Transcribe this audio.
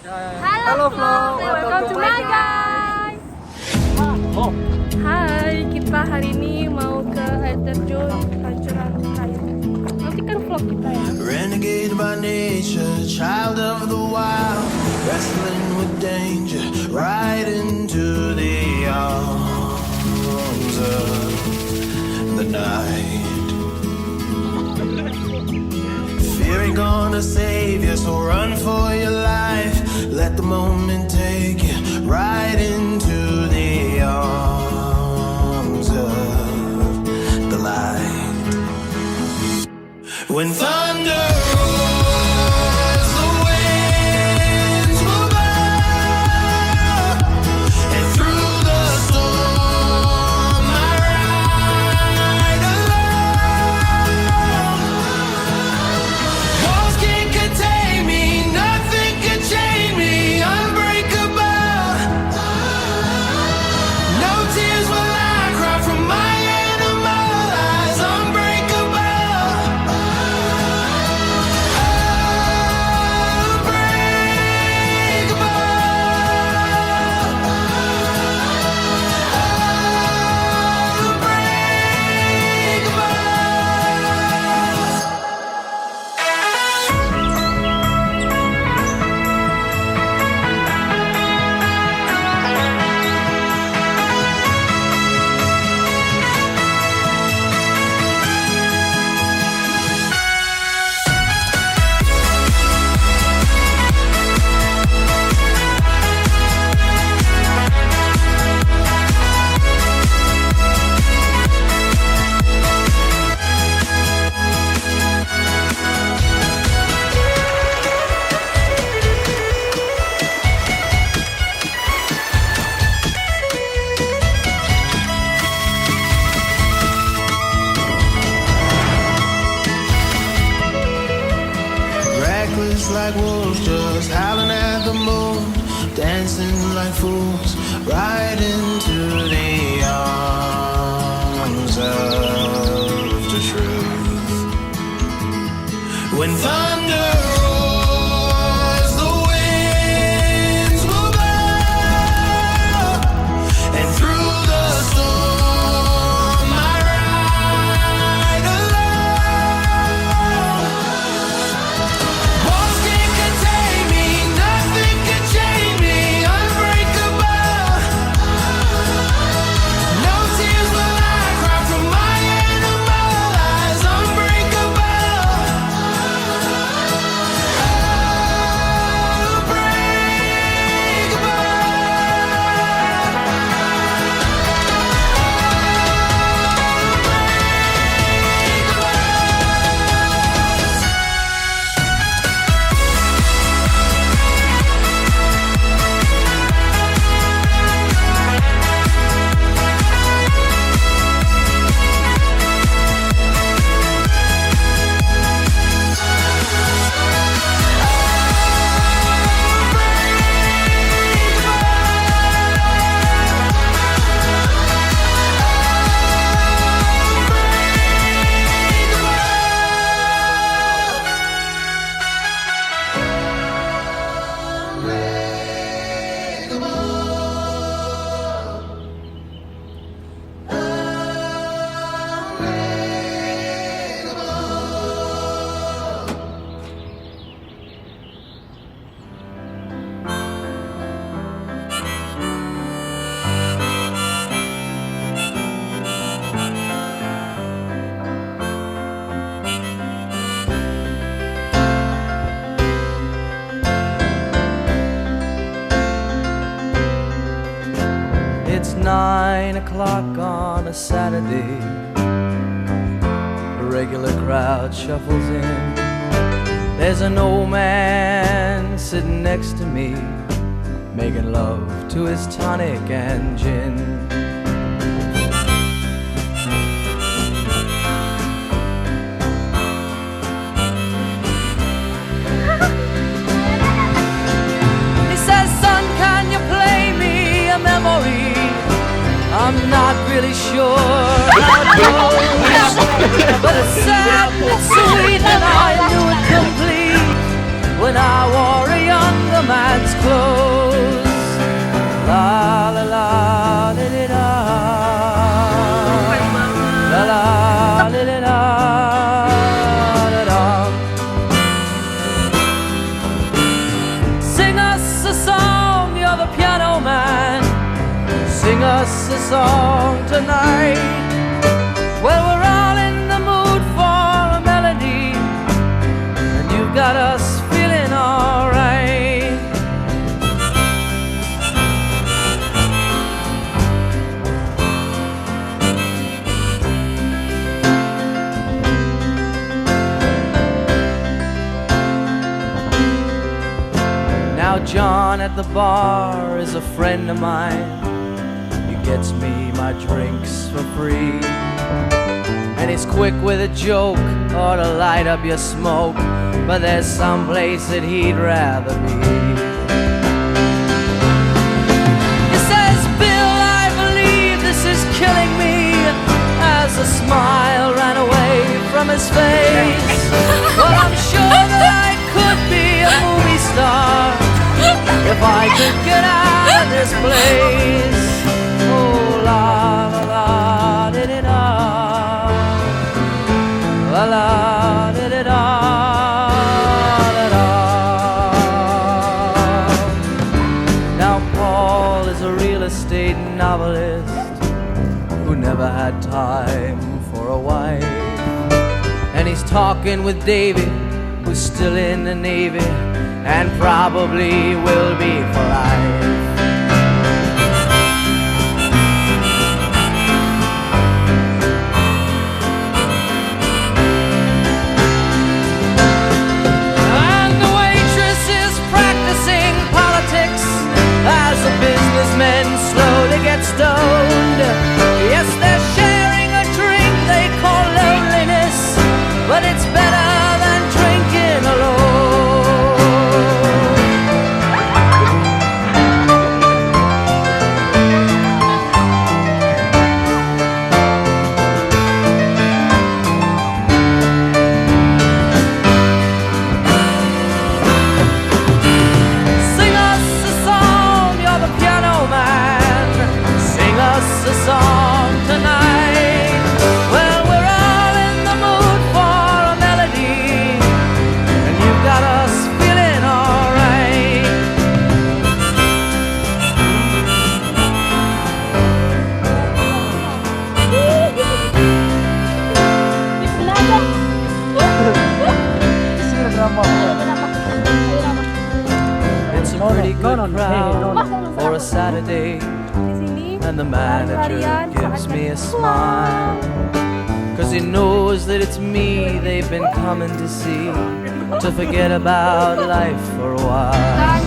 Halo vlog, welcome to my guys. Hai, kita hari ini mau ke air terjun Pancuran Kayu. Nantikan vlog kita ya. Renegade by nature, child of the wild, wrestling with danger, right into the arms of the night. Fear ain't gonna save you, so run for your life. Let the moment take you right into the arms of the light. When thunder roars, the winds will blow, and through the storm I ride alone. Walls can't contain me, nothing can chain me, unbreakable. No tears will I cry from my animal eyes, unbreakable. Reckless like wolves, just howling at the moon, dancing like fools, right into the arms of the truth. When thunder roars, the winds will blow, and through the storm I ride alone. Walls can't contain me, nothing can chain me, unbreakable. No tears will I cry from my animal eyes, unbreakable. It's 9 o'clock on a Saturday. A regular crowd shuffles in. There's an old man sitting next to me, making love to his tonic and gin. He says, "Son, can you play me a memory? I'm not really sure how it goes, but it's sad, it's sweet, and I knew it complete when I wore a younger man's Sing us a song, you're the piano man. Sing us a song tonight. Well, we're all in the mood for a melody, and you've got us feeling alright. Now John at the bar is a friend of mine. He gets me my drinks for free, and he's quick with a joke or to light up your smoke, but there's some place that he'd rather be. He says, Bill, I believe this is killing me, as a smile ran away from his face. Well, I'm sure that I could be a movie star if I could get out of this place. Oh, la la la, did it all. La la, did it all, it all. Now Paul is a real estate novelist who never had time for a wife, and he's talking with Davy, who's still in the Navy and probably will be for life. And the waitress is practicing politics as the businessmen slowly get stoned. Yes, they're sharing a drink they call loneliness, but it's better than drinking alone. Sing us a song, you're the piano man. Sing us a song tonight. Well, we're all in the mood for a melody, and you've got us feeling alright. It's a pretty good crowd for a Saturday, Di sini, and the manager harian gives saat me a mereka smile, 'cause he knows that it's me they've been coming to see, to forget about life for a while.